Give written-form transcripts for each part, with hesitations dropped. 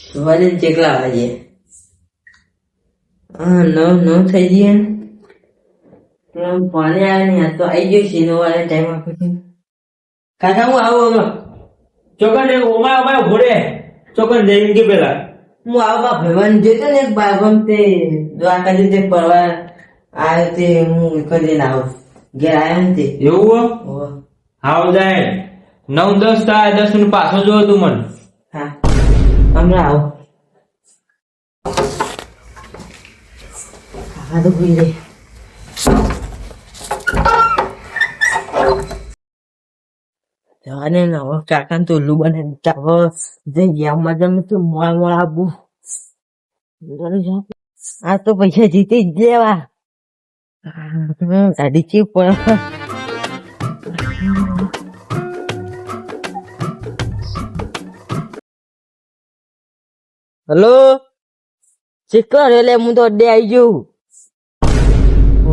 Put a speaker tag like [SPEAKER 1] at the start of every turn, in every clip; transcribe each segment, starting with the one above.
[SPEAKER 1] વજન ચેકલા આવે છે. હા નવ થઈ ગયા. પાણી આવે ને આ તો આવી ગયો છે. 9 વાળા ટાઈમ આપે છે. કાકા હું આવું અમે
[SPEAKER 2] ચોકન ઓમાં ઘોડે ચોકન જઈને કે પેલા
[SPEAKER 1] હું આવા ભગવાન જોઈતો ને એક બાગમ તે દ્વારકા જે પરવા આવ્યો તે હું કરીને આવું ઘેર આવ્યો ને તે
[SPEAKER 2] એવું
[SPEAKER 1] ઓહો.
[SPEAKER 2] હાવ જાય 9-10 થાય 10 મિનિટ પાછો જોયો તું મને
[SPEAKER 1] હા હમણાં આવો. કાકા તો ભૂલી જાય. જવાને ને હવે કાકા તો ઉલ્લુ બને હવે જઈ ગયા મજા તો મોડા આપવું. આ તો પૈસા જીતી જ લેવા. ગાડી ચીપ પડે. હલો ચીકર એટલે હું તો અડ્ડે આવી જઉં.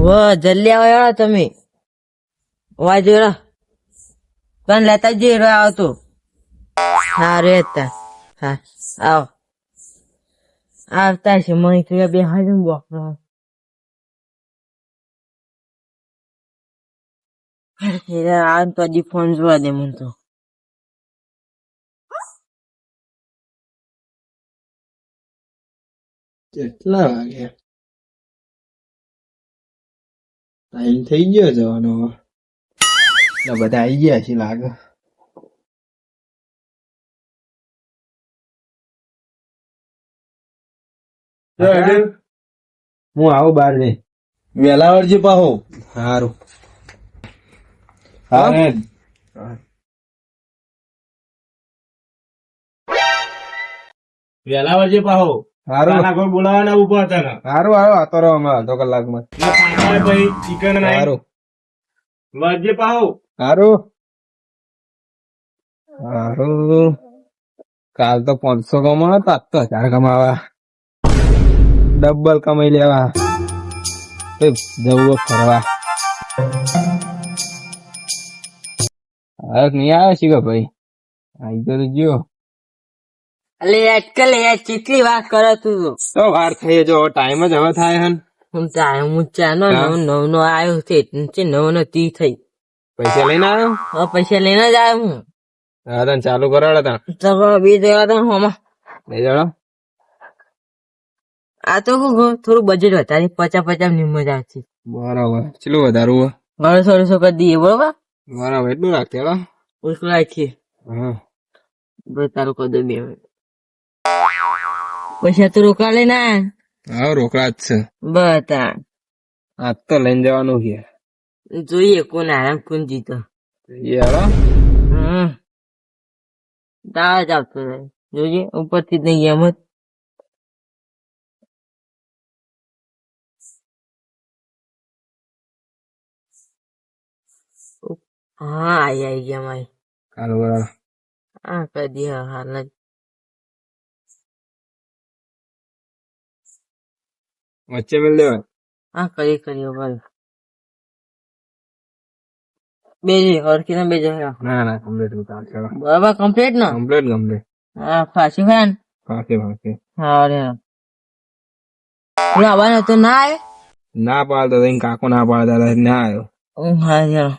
[SPEAKER 1] વાહ જલ્દી આવ્યા તમે વા જોરા પણ લેતા જઈ રહ્યો આવતો. હા રે તા હા આવો આવતા છે મને તો બે હાજર બોક આ તો હજી ફોન જોવા દે મને તો.
[SPEAKER 3] કેટલા વાગ્યા ટાઈમ થઈ ગયો જવાનો એટલે બધા આવી ગયા છે લાગે. હું આવું બાર ને વેલા વળજે પાહો. સારું હા
[SPEAKER 2] વેલા વળજે પાહો
[SPEAKER 3] સારું
[SPEAKER 2] કોઈ બોલાવાના ઉભા હતા ને
[SPEAKER 3] સારું આવ્યો આતો રહો હમણાં અડધો કલાકમાં.
[SPEAKER 2] ભાઈ ચિકન
[SPEAKER 3] સારું
[SPEAKER 2] વળજે પાહો
[SPEAKER 3] સારું સારું કાલ તો 500 કમાવા તો આજ તો 1000 કમાવા ડબલ કમાઈ લેવા. જવું ફરવા હવે નહીં આવે છે કે ભાઈ આવી તો ગયો
[SPEAKER 1] અલે આજકાલ યાર કેટલી વાત કરે તું
[SPEAKER 3] તો વાર થઈ જો ટાઈમ જ હવે થાય હન.
[SPEAKER 1] હું ટાઈમ ચાનો નવ નો આવ્યો છે 9 ને 30 થઈ.
[SPEAKER 3] પૈસા લઈને આવ્યો
[SPEAKER 1] હવે પૈસા લઈને જ આવ્યો હું.
[SPEAKER 3] હા તને ચાલુ કરાવડે તા
[SPEAKER 1] તો બે જણા તો હોમાં
[SPEAKER 3] લઈ જાડો.
[SPEAKER 1] આ તો થોડું બજેટ વધારે 50 ની મજા આવશે.
[SPEAKER 3] બરાબર ચેટલું વધારવું
[SPEAKER 1] 200 કરી દઈએ બરોબર.
[SPEAKER 3] બરાબર એટલું રાખતે હેડો.
[SPEAKER 1] ઓછું રાખીએ
[SPEAKER 3] હા
[SPEAKER 1] બસ તારું કરી દે 2 મિનિટ. પૈસા તો રોકા લઈને
[SPEAKER 3] હા રોકડા જ છે
[SPEAKER 1] બતા
[SPEAKER 3] આજ તો લઈને જવાનું છે.
[SPEAKER 1] જોઈએ કોણ આરામ કોણ જીતો.
[SPEAKER 3] હેડો
[SPEAKER 1] દાવા જ આવતો જોઈએ ઉપરથી જ નહીં એમ જ. હા આઈ ગયા મારી.
[SPEAKER 3] કાલ બરાબર
[SPEAKER 1] હા કરી દે હાલ જ.
[SPEAKER 3] વચ્ચે મેળ દેવાય.
[SPEAKER 1] હા કરીએ ભાઈ બેજે ઓળખી ના બેજે.
[SPEAKER 3] ના ના કમ્પ્લીટ કાલ ચલો
[SPEAKER 1] બરાબર કમ્પ્લીટ ને.
[SPEAKER 3] કમ્પ્લીટ
[SPEAKER 1] હા ફાસી ફેન
[SPEAKER 3] પાકે
[SPEAKER 1] હા રે આવવાનો તો ના આવે.
[SPEAKER 3] ના પાડતો તો કાકો ના પાડતા હતા ના આવ્યો.
[SPEAKER 1] હા યાર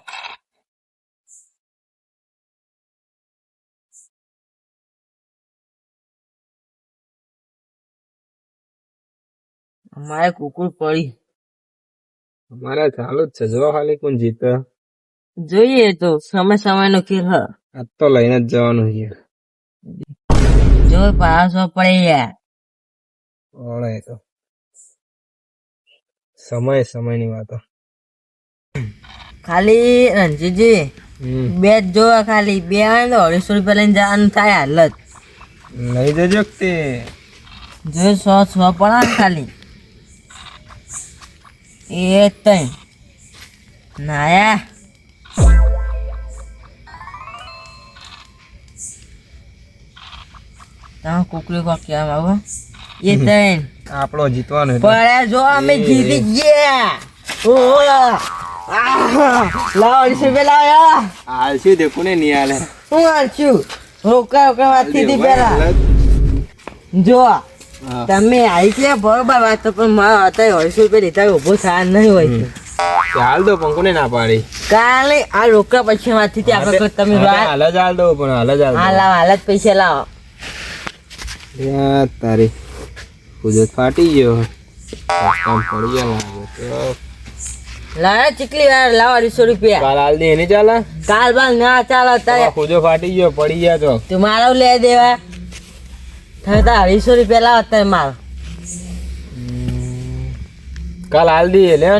[SPEAKER 1] મારે કુકુર પડી.
[SPEAKER 3] અમારે ચાલુ જ છે જો ખાલી કોણ જીતે
[SPEAKER 1] જોઈએ તો સમય નો ખેલ હ.
[SPEAKER 3] આજ તો લઈને જ જવાનું છે.
[SPEAKER 1] જો પાસો પડે યાર.
[SPEAKER 3] ઓળે તો સમયની વાતો.
[SPEAKER 1] ખાલી રણજીતજી બે જ જોવા ખાલી 2 આવે તો 250 રૂપિયા લઈને જવાનું થાય હાલત.
[SPEAKER 3] લઈ જજો તે
[SPEAKER 1] જો 100 પડે ને ખાલી એ તઈ નાયા તા કુકરી કો કેમ આવો એ તઈ
[SPEAKER 3] આપણો જીતવાનો
[SPEAKER 1] પડે જો અમે જીતી ગયા. ઓલા લાવ 250 રૂપિયા લાવ.
[SPEAKER 3] હાલ શું દેખું ને નહીં હાલે
[SPEAKER 1] હું આલશું રોકા વાત થી પેલા જો
[SPEAKER 3] હા.
[SPEAKER 1] તમે આવી છે બરોબર વાત તો પણ મારા અત્યારે 250 રૂપિયા લીધા ઉભો થયા નહીં હોય છે.
[SPEAKER 3] હાલ દો પણ કોને ના પાડી
[SPEAKER 1] કાલે આ રોકડા પૈસા માંથી આપણે તમે
[SPEAKER 3] હાલ જ હાલ દો પણ હાલ જ હાલ
[SPEAKER 1] હા લાવો હાલ જ પૈસા લાવો.
[SPEAKER 3] યાર તારી કુદરત ફાટી ગયો કામ પડી ગયા
[SPEAKER 1] લાવો ચીકલી વાર લાવો 250 રૂપિયા.
[SPEAKER 3] કાલ હાલ દે એની ચાલે
[SPEAKER 1] કાલ બાલ ના ચાલો તારે
[SPEAKER 3] કુદો ફાટી ગયો પડી ગયા તો
[SPEAKER 1] તું મારો લે દેવા થતા 250 રૂપિયા લાવો અત્યારે મારો.
[SPEAKER 3] કાલ હાલ દઈએ લે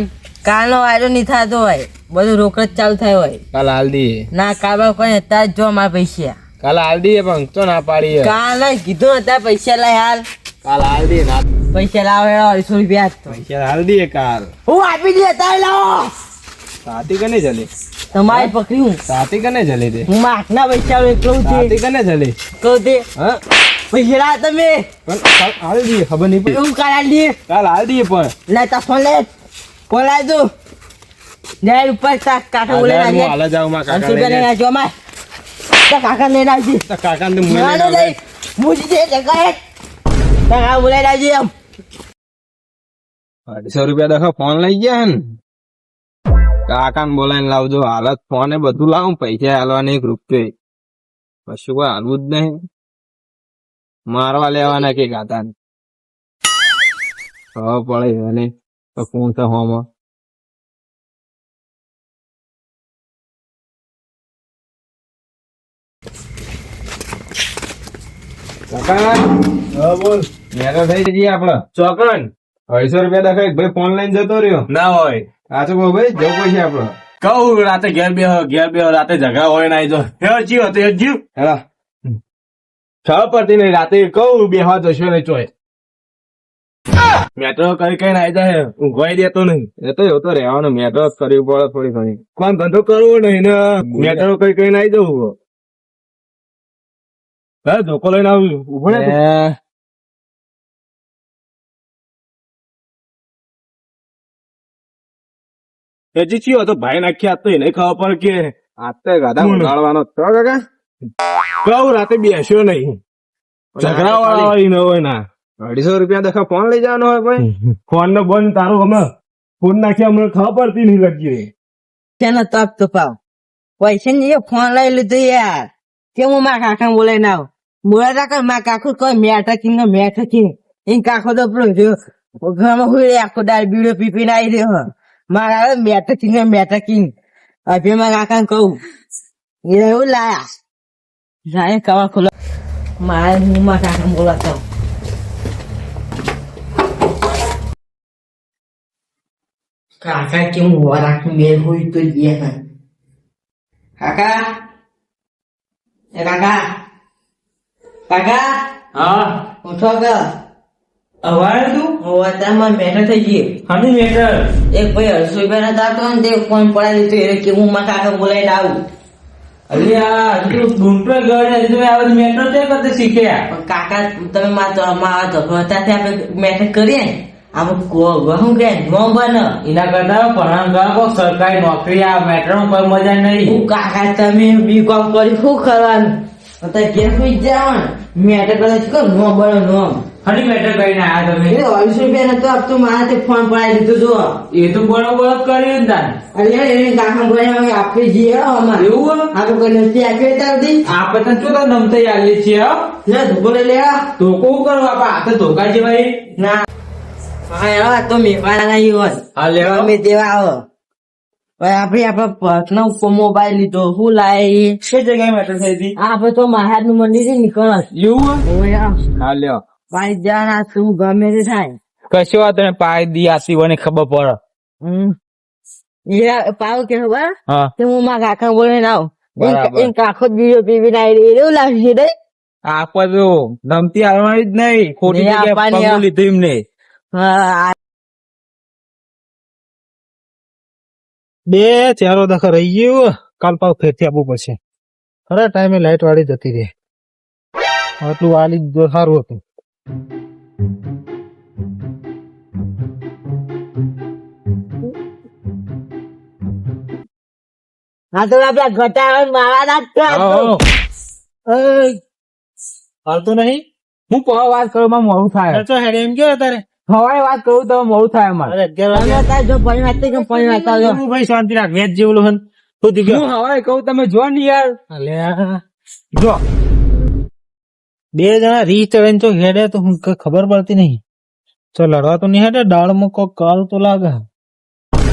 [SPEAKER 1] કાલનો વાયદો નહીં થતો હોય બધું રોકડ ચાલુ થાય હોય.
[SPEAKER 3] કાલ હાલ દઈએ
[SPEAKER 1] ના કાલ બાલ કોઈ અત્યારે જો મારા પૈસા
[SPEAKER 3] કાલ હાલ દઈએ પણ તો ના પાડીએ
[SPEAKER 1] કાલ કીધું અત્યારે પૈસા લાય હાલ
[SPEAKER 3] કાલ હાલ દઈએ ના
[SPEAKER 1] પૈસા લાવો 250 રૂપિયા જ તો.
[SPEAKER 3] પૈસા હાલ દઈએ કાલ
[SPEAKER 1] હું આપી દે અત્યારે લાવો
[SPEAKER 3] સાથી કને જલી
[SPEAKER 1] તમારી પકડી હું
[SPEAKER 3] સાથી કને જલી તે
[SPEAKER 1] હું માથના પૈસા એકલું
[SPEAKER 3] સાથી
[SPEAKER 1] છે
[SPEAKER 3] કને જલી
[SPEAKER 1] કહું તે
[SPEAKER 3] હા
[SPEAKER 1] પૈસા લાવો તમે
[SPEAKER 3] પણ કાલ હાલ દઈએ ખબર નહીં પડી
[SPEAKER 1] હું કાલ દે
[SPEAKER 3] કાલ હાલ દઈએ પણ
[SPEAKER 1] ના તા ફોન લે ફોન લાવી દઉં જાય ઉપર કાકા બોલે
[SPEAKER 3] હું હાલ જાઉં માં કાકા લઈને
[SPEAKER 1] નાખજો માર કાકા લઈને આવજી
[SPEAKER 3] તો કાકા ને મુએ
[SPEAKER 1] ના
[SPEAKER 3] લઈને
[SPEAKER 1] લઈ મુજી દે જગાય કાકા બોલે આવજી એમ
[SPEAKER 3] 250 રૂપિયા દખો ફોન લઈ ગયા ને કાકા ને બોલાવીને લાવજો હાલત ફોન એ બધું લાવું પૈસા હાલવાની 1 રૂપિયો કશું કોઈ હાલવું જ નહીં મારવા લેવાના કે ગાતા ને ખબર પડે અને તો કોણ છે હોમાં કાકા હા બોલ મેરો થઈ જઈએ આપડે
[SPEAKER 2] ચોકન
[SPEAKER 3] 250 રૂપિયા દખાય ભાઈ ફોન લઈને જતો રહ્યો
[SPEAKER 2] ના હોય
[SPEAKER 3] સાચું કહો ભાઈ જવું પડશે આપડે
[SPEAKER 2] કહું રાતે ઘેર બે રાતે ઝઘડા હોય ના જો હેર જીવ હતો હેર જીવ
[SPEAKER 3] હેલા
[SPEAKER 2] ખબર પડતી નહીં રાતે કહું બેહવા જશો ને ચોય મેટ્રો કઈ ના જાય ઊંઘવાઈ દેતો નહીં
[SPEAKER 3] એ તો એવું તો રહેવાનું મેટો કરવી પડે થોડી ઘણી
[SPEAKER 2] કોણ ધંધો કરવો નહીં ને મેટ્રો કઈ ના જવું હા ધોકો લઈને આવું ઉભો ને હજી ચિયો હતો ભાઈ નાખી આપતો એને ખબર પડે કે
[SPEAKER 3] આતે ગાધા ઉડાડવાનો તો કાકા
[SPEAKER 2] કહું રાતે બેસ્યો નહીં ઝઘડા વાળા હોય ન હોય ના
[SPEAKER 3] 250 રૂપિયા દખા ફોન લઈ જવાનો હોય ભાઈ
[SPEAKER 2] ફોન નો બંધ તારું હમણાં ફોન નાખી હમણાં ખબર પડતી નહીં લગી
[SPEAKER 1] તેનો તપ તો પાવ પૈસા ને ફોન લઈ લીધો યાર કે હું મારા કાકા બોલાય ના બોલા કર મારા કાકુ કોઈ મેઠ કી એ કાકો તો પેલો ઘરમાં હોય આખો દાળ બીડો પીપીને આવી રહ્યો મારા મેઠ કી અભી મારા કાકા કહું એ એવું લાયા જાય કવા ખોલો મારે હું મારા કાકા બોલાતો કાકા કેમ રાખી મેળ હોય તો ગયા કાકા એ કાકા કાકા
[SPEAKER 2] હા
[SPEAKER 1] ઉઠો કે
[SPEAKER 2] અવાજ તું
[SPEAKER 1] અત્યારમાં મેટર થઈ ગઈ
[SPEAKER 2] હમી મેટર
[SPEAKER 1] એક ભાઈ 250 રૂપિયા ના દાતો ને તે ફોન પડાવી દીધો એટલે કે હું મારા કાકા બોલાવીને આવું
[SPEAKER 2] અરે આ તું ડુંટો ગયો ને તમે આ બધી મેટર તે કરતે શીખ્યા
[SPEAKER 1] પણ કાકા તમે મારા ઝઘડો હતા આપણે મેટર કરીએ ને આપણે શું કે નો બને
[SPEAKER 2] એના કરતા ભણવા કોઈ સરકારી નોકરી આ મેટર માં કોઈ મજા નહીં
[SPEAKER 1] હું કાકા તમે બીકોમ કરી શું કરવાનું અત્યારે ઘેર સુઈ જાવ ને મેટર કરે છે નો બને નો
[SPEAKER 2] હની મેટર કરીને આયા તમે
[SPEAKER 1] 250 રૂપિયા નતો આપતો મારા તે ફોન પડાવી દીધો જો
[SPEAKER 2] એ તો બરોબર જ કર્યું ને તાન
[SPEAKER 1] અરે એને કાકા બોલાવે આપણે જઈએ અમારે
[SPEAKER 2] એવું હે?
[SPEAKER 1] આપણે કોઈ નથી આપે તારથી
[SPEAKER 2] આપણે તને શું તો નમતે આલીએ છીએ હો?
[SPEAKER 1] લે ધોકો લઈ લેવા
[SPEAKER 2] તો કોણ કરવા આપા હાથે ધોકા જેવાય
[SPEAKER 1] ના હા તો મેવાડા નહીં હોય
[SPEAKER 2] હા લેવા
[SPEAKER 1] તમે દેવા આવો ભાઈ આપણે પર્સનલ મોબાઈલ લીધો શું લાય
[SPEAKER 2] કઈ જગ્યાએ મેટર થઈ હતી
[SPEAKER 1] આપણે તો મહારાજ નું મંદિર નીકળ
[SPEAKER 2] એવું હે?
[SPEAKER 3] હા લ્યો
[SPEAKER 1] ભાઈ જાણ શું ગમે તે થાય
[SPEAKER 2] કશો વાત તમે પાઈ દી આસી મને ખબર પડે
[SPEAKER 1] એ પાવ કે ખબર
[SPEAKER 2] હા
[SPEAKER 1] તે હું મારા કાકા બોલે ના
[SPEAKER 2] બરાબર.
[SPEAKER 1] આવું કાકો બીજો પીવીને આવી એવું લાગશે રે
[SPEAKER 2] આપે તો નમતી હાલવાની જ નહીં ખોટી
[SPEAKER 1] નહીં
[SPEAKER 2] જગ્યાએ
[SPEAKER 1] આપવાની
[SPEAKER 2] પગલું
[SPEAKER 1] આ.
[SPEAKER 2] લીધું એમને
[SPEAKER 1] હા
[SPEAKER 4] બે ચારો દખા રહી ગયું કાલ પાવ ફેરથી આપવું પડશે ખરા ટાઈમે લાઈટ વાળી જતી રહે આટલું વાલી જો સારું હતું
[SPEAKER 1] હા તો આપડા ઘટાડો મારા
[SPEAKER 4] હાલતો નહીં
[SPEAKER 2] હું પહેલા વાત કરું માં મોડું થાય
[SPEAKER 4] ચો હેડે એમ કેવો તારે
[SPEAKER 2] હવારે વાત કરું તો મોડું થાય અમારે
[SPEAKER 4] અરે 11
[SPEAKER 1] તમે
[SPEAKER 4] વાગે
[SPEAKER 1] તાર જો પૈ વાત કે પૈ વાત આવજો
[SPEAKER 4] હું ભાઈ શાંતિ રાખ વેચ જેવું હન તો દી ગયો
[SPEAKER 2] હું હવારે કહું તમે જો ને યાર
[SPEAKER 4] અલ્યા જો બે જણા રીચ ચડે તો હેડે તો હું કઈ ખબર પડતી નહીં ચો લડવા તો નહીં હેડે દાળમાં કોક કાલ તો લાગે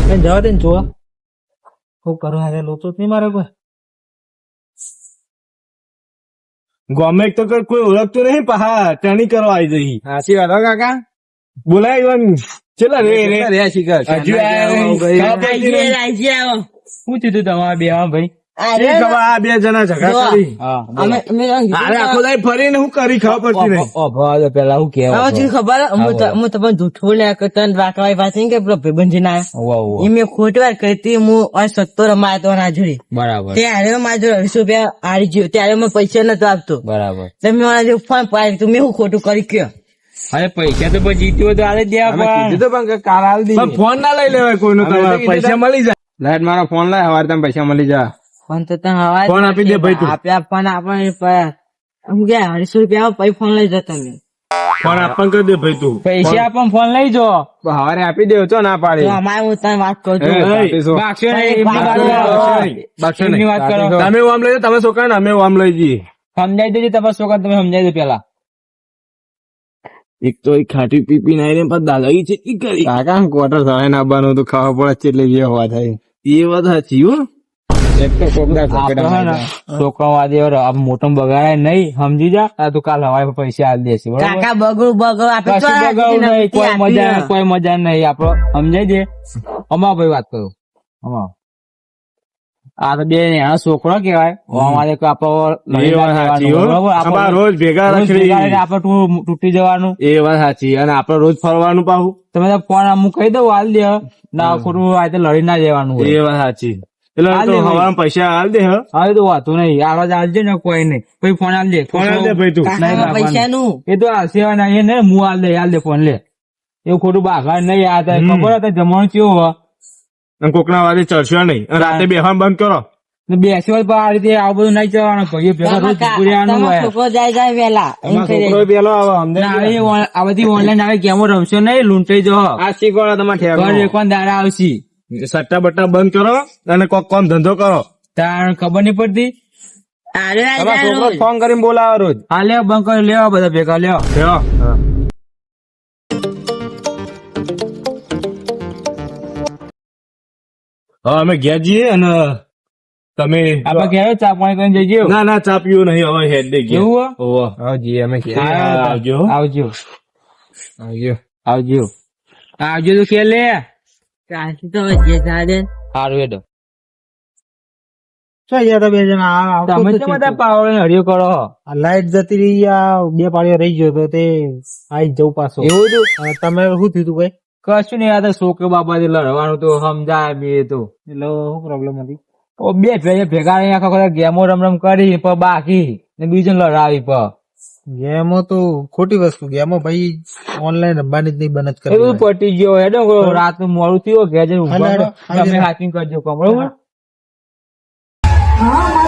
[SPEAKER 4] કઈ જવા દે ને જોવા હું કરો હારે લોચો જ નહીં મારે કોઈ
[SPEAKER 5] ગમે તો કોઈ ઓળખતું નહીં પહા ટણી કરવા આવી જઈ
[SPEAKER 3] સાચી વાત હો કાકા
[SPEAKER 5] બોલાય ચેલા રે રે
[SPEAKER 3] રે શિખર
[SPEAKER 5] હજુ
[SPEAKER 2] શું થયું તમારા બે ભાઈ
[SPEAKER 5] આ બે જણા ઝઘડા કરી
[SPEAKER 1] અમે
[SPEAKER 5] અરે આખો દાઈ ફરીને હું કરી ખબર પડતી નહીં
[SPEAKER 2] પેલા હું કેવા
[SPEAKER 1] હવે ખબર હું તમને જૂઠું ને તન વાકવાઈ વાત કે પેલો ભાઈબંધ ના એ મેં ખોટી વાત કરી હતી હું 70 રમાયો તો ના જોડી
[SPEAKER 2] બરાબર
[SPEAKER 1] ત્યારે મારા જોડે 200 રૂપિયા હારી ગયો ત્યારે મેં પૈસા નતો આપતો
[SPEAKER 2] બરાબર
[SPEAKER 1] તમે મારા જે ફોન પાડી તું મેં હું ખોટું કરી કયો
[SPEAKER 2] અરે પૈસા તો પછી જીત્યો તો આલે દે
[SPEAKER 3] અમે કીધું તો પણ કે કાલ આલ દી
[SPEAKER 5] પણ ફોન ના લઈ લેવાય કોઈનો તમારે પૈસા મળી જાય
[SPEAKER 3] લાઈટ મારો ફોન લાય હવારે તમે પૈસા મળી જા
[SPEAKER 1] ફોન તો તને હવા
[SPEAKER 5] ફોન આપી દે ભાઈ તું.
[SPEAKER 1] આપ્યા ફોન આપણે હું ગયા 250 રૂપિયા પૈ ફોન લઈ જતો મેં
[SPEAKER 5] ફોન આપણ કરી દે ભાઈ તું
[SPEAKER 2] પૈસા પણ ફોન લઈ જો
[SPEAKER 3] હવારે આપી દેવો છો ના પાડી
[SPEAKER 1] તો અમારે હું તને વાત કરું
[SPEAKER 5] એ,
[SPEAKER 1] છું
[SPEAKER 5] એ,
[SPEAKER 2] બાક્ષો ને એમની વાત
[SPEAKER 5] બાક્ષો
[SPEAKER 2] કરો. એમની વાત કરો
[SPEAKER 5] તમે આમ લઈ જાઓ, તમે છોકરા ને અમે આમ લઈ જઈએ
[SPEAKER 2] સમજાઈ દેજો તમારા છોકરા તમે સમજાઈ દો પેલા
[SPEAKER 5] એક તો ખાટી પીપી નાઈ ને પણ દાદાગી છે ઈ કરી
[SPEAKER 3] કાકા ક્વાર્ટર સાડે ના આવવાનું તો ખાવા પડે છે એટલે જે હવા થાય
[SPEAKER 5] એ વાત સાચી હો
[SPEAKER 3] એક તો કોકડા
[SPEAKER 2] આપણે હે ને છોકરાવાદી આ મોટો બગાડાય નહીં સમજી જા આ તો કાલ હવારે પૈસા આલી દેશે બરાબર
[SPEAKER 1] કાકા બગડું આપે
[SPEAKER 2] કશું બગાડવું નહીં, કોઈ મજા નહીં આપડે સમજાય છે અમાર ભાઈ વાત કરું અમાર આ તો બે એના છોકરો કેવાય અમારે આપડે
[SPEAKER 5] એ વાત સાચી હો આમાં રોજ ભેગા રાખી
[SPEAKER 2] આપડે તૂટી જવાનું
[SPEAKER 5] એ વાત સાચી અને આપડે રોજ ફરવાનું પાહું
[SPEAKER 2] તમે તો ફોન આમ કહી દઉં હાલ દે ના ખોટું આ તો લડી ના જવાનું હોય
[SPEAKER 5] એ વાત સાચી એટલે
[SPEAKER 2] હાલ
[SPEAKER 5] તો
[SPEAKER 2] દે ભાઈ.
[SPEAKER 5] હવારમાં પૈસા હાલ દે હ
[SPEAKER 2] હવે તો વાતું નહીં આવા જ હાલજે ને કોઈ નહીં પછી ફોન હાલ દે
[SPEAKER 5] ફોન હાલ દે ભાઈ તું
[SPEAKER 2] નહીં
[SPEAKER 1] પૈસા નું
[SPEAKER 2] એ તો હાલશે હવે ના, એ ને હું હાલ દે ફોન લે એવું ખોટું બાઘા નહીં આ તો ખબર હતા જમવાનું કેવું હોય
[SPEAKER 5] અને કોકના વાદે ચડશો નહીં અને રાતે બેહવાનું બંધ કરો
[SPEAKER 2] ને બેસી હોય પણ આ રીતે આવું બધું નહીં જવાનું ભાઈ ભેગા રોજ પૂર્યાનું હોય
[SPEAKER 1] છોકરો જાય વેલા એમ
[SPEAKER 3] તમારો
[SPEAKER 1] કરી
[SPEAKER 3] છોકરો પેલો આવે અમને
[SPEAKER 2] ને આ બધી ઓનલાઈન આવે ગેમો રમશો નહીં લૂંટાઈ જો
[SPEAKER 3] આ શીખવાડો તમારે
[SPEAKER 2] ઘર
[SPEAKER 3] ઠેકાણું.
[SPEAKER 2] એક દાડા આવશે
[SPEAKER 5] સટ્ટા બટ્ટા બંધ કરો અને કોક કામ ધંધો કરો
[SPEAKER 2] તાર ખબર નહીં પડતી
[SPEAKER 3] તમારો છોકરો ફોન કરીને બોલાવે રોજ
[SPEAKER 2] હા લેવા બંધ કરી લેવા બધા ભેગા લેવા
[SPEAKER 5] બેહો. હા અમે ગયા જઈએ અને તમે
[SPEAKER 2] આપડે ક્યારે ચા પાણી કરીને જઈએ
[SPEAKER 5] ના ના ચા પીવું નહીં હવે હેડ દે ગયા
[SPEAKER 2] એવું હોય?
[SPEAKER 5] ઓહો.
[SPEAKER 3] હા જી અમે
[SPEAKER 5] આવજો હો.
[SPEAKER 2] આવજો
[SPEAKER 3] આવજો
[SPEAKER 2] આવજો આવજો તો કે લે
[SPEAKER 1] કાંથી તો હવે જે થાય દે.
[SPEAKER 2] સારું હેડો
[SPEAKER 4] ચો યાર તો બે જણા આવતો
[SPEAKER 2] તમે
[SPEAKER 4] તો
[SPEAKER 2] તો
[SPEAKER 4] છે.
[SPEAKER 2] બધા પાવડે હરિયો કરો
[SPEAKER 4] આ લાઈટ જતી રહી આ બે પાળીઓ રહી ગયો તો તે આઈ જવું પાછો
[SPEAKER 2] એવું હતું
[SPEAKER 4] હવે તમે શું થયું તું ભાઈ
[SPEAKER 2] કશું નહીં આ તો છોકરો બાપાથી લડવાનું તો સમજાય બે તો
[SPEAKER 4] એટલે શું પ્રોબ્લેમ હતી
[SPEAKER 2] ઓ બે ભેગા રહી આખા બધા ગેમો રમ કરી પણ બાકી ને બીજું લડાવી પણ
[SPEAKER 4] ગેમો તો ખોટી વસ્તુ ગેમો ભાઈ ઓનલાઈન રમવાની જ નહીં બંધ જ
[SPEAKER 2] એ બધું
[SPEAKER 4] કરી
[SPEAKER 2] પટી ગયો હેડો રાત નું મોડું થયું ઘેર જઈને ઊંઘવા
[SPEAKER 4] હાલો,
[SPEAKER 2] દો. તમે હાથિંગ કરજો કમ બરોબર
[SPEAKER 6] હા